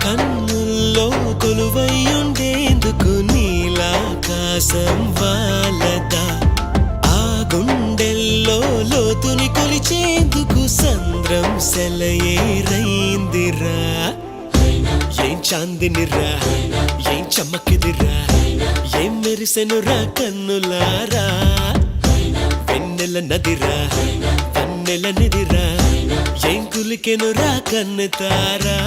కన్నుల్లో కొలువయ్యుండేందుకు నీలాకాశం వాలదా ఆ గుండెల్లో లోతుని కొలిచేందుకు సంద్రం సెలయేరైందిరా ఏం చాందినిరా ఏం చమ్మకిదిరా ఏం మెరిసెనురా కన్నులారా వెన్నెల నదిరా వన్నెల నిదిరా ఏం కులికెనురా కన్నుతారా